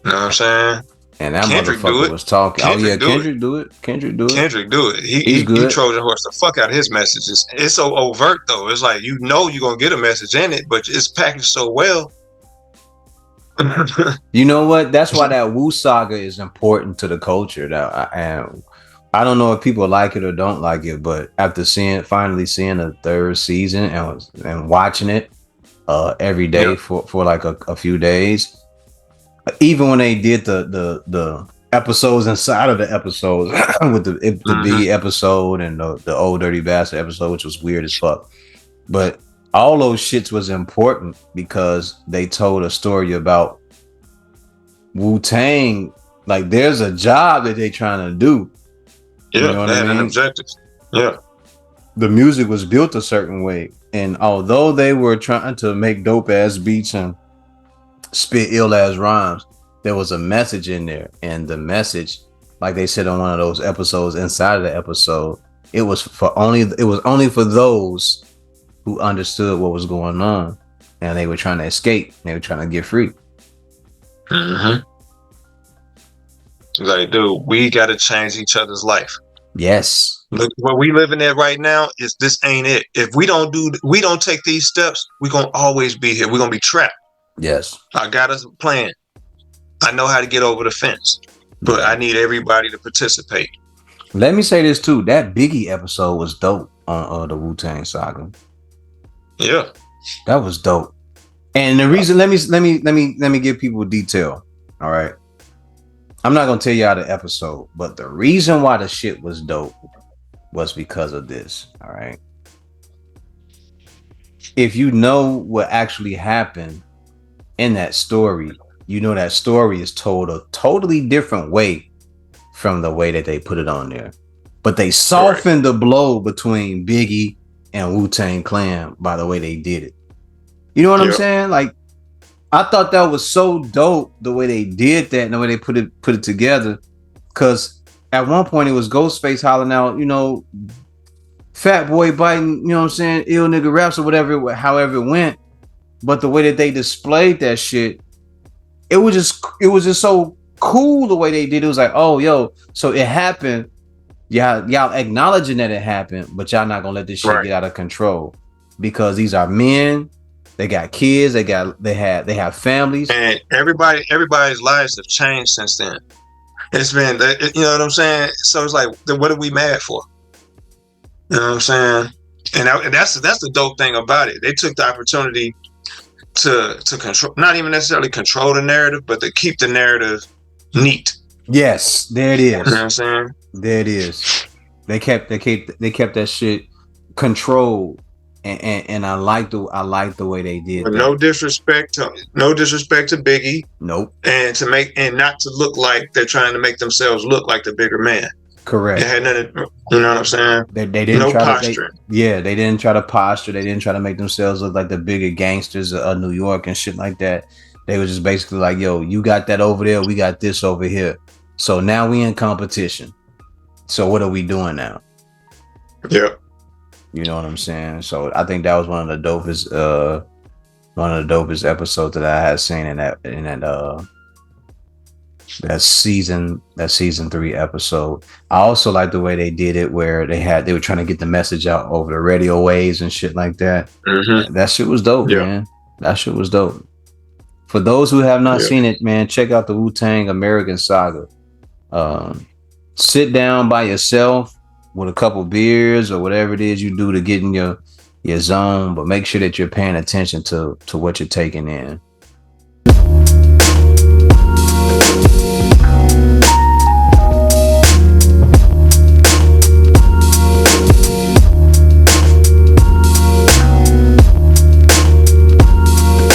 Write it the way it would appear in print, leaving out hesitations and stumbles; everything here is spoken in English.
You know what I'm saying? And that Kendrick do motherfucker it. was talking. Kendrick do it. Kendrick do it. Kendrick do it. Kendrick do it. He's He good. Trojan horse the fuck out of his messages. It's so overt though. It's like you know you're gonna get a message in it, but it's packaged so well. You know what? That's why that WU-SAGA is important to the culture. I don't know if people like it or don't like it, but after finally seeing the third season and watching it every day for like a few days, even when they did the episodes inside of the episodes with the Biggie episode and the Old Dirty Bastard episode, which was weird as fuck, but all those shits was important because they told a story about Wu-Tang. Like there's a job that they trying to do. Yeah, you know they had an objective. Yeah. The music was built a certain way. And although they were trying to make dope ass beats and spit ill ass rhymes, there was a message in there. And the message, like they said on one of those episodes inside of the episode, it was only for those who understood what was going on. And they were trying to escape. They were trying to get free. Like, dude, we got to change each other's life. Yes. Look, what we living at right now is this ain't it. If we don't take these steps, we're gonna always be here. We're gonna be trapped. Yes. I got us a plan. I know how to get over the fence, but I need everybody to participate. Let me say this too. That Biggie episode was dope on the Wu-Tang Saga. Yeah, that was dope. And the reason, let me give people detail. All right, I'm not gonna tell y'all the episode, but the reason why the shit was dope was because of this. All right, if you know what actually happened in that story, you know that story is told a totally different way from the way that they put it on there. But they softened the blow between Biggie and Wu-Tang Clan by the way they did it. You know what I'm saying? Like, I thought that was so dope the way they did that and the way they put it together. Because at one point it was Ghostface hollering out, you know, Fat Boy biting, you know what I'm saying, ill nigga raps or whatever, however it went. But the way that they displayed that shit, it was just so cool the way they did it. It was like, oh, yo, so it happened. Y'all acknowledging that it happened, but y'all not gonna let this shit get out of control because these are men. They got kids. They have families, and everybody's lives have changed since then. It's been, you know what I'm saying. So it's like, what are we mad for? You know what I'm saying? And that's the dope thing about it. They took the opportunity to control, not even necessarily control the narrative, but to keep the narrative neat. Yes, there it is. You know what I'm saying? There it is. They kept that shit controlled, and I like the way they did. But no disrespect to Biggie. Nope. And not to look like they're trying to make themselves look like the bigger man. Correct. It had nothing, you know what I'm saying? They didn't no try posturing. They didn't try to posture. They didn't try to make themselves look like the bigger gangsters of New York and shit like that. They were just basically like, yo, you got that over there, we got this over here. So now we in competition. So what are we doing now? Yeah. You know what I'm saying? So I think that was one of the dopest episodes that I had seen in that season 3 episode. I also like the way they did it where they were trying to get the message out over the radio waves and shit like that. Mm-hmm. That shit was dope, man. That shit was dope. For those who have not seen it, man, check out the Wu-Tang American Saga. Sit down by yourself with a couple beers or whatever it is you do to get in your zone, but make sure that you're paying attention to what you're taking in.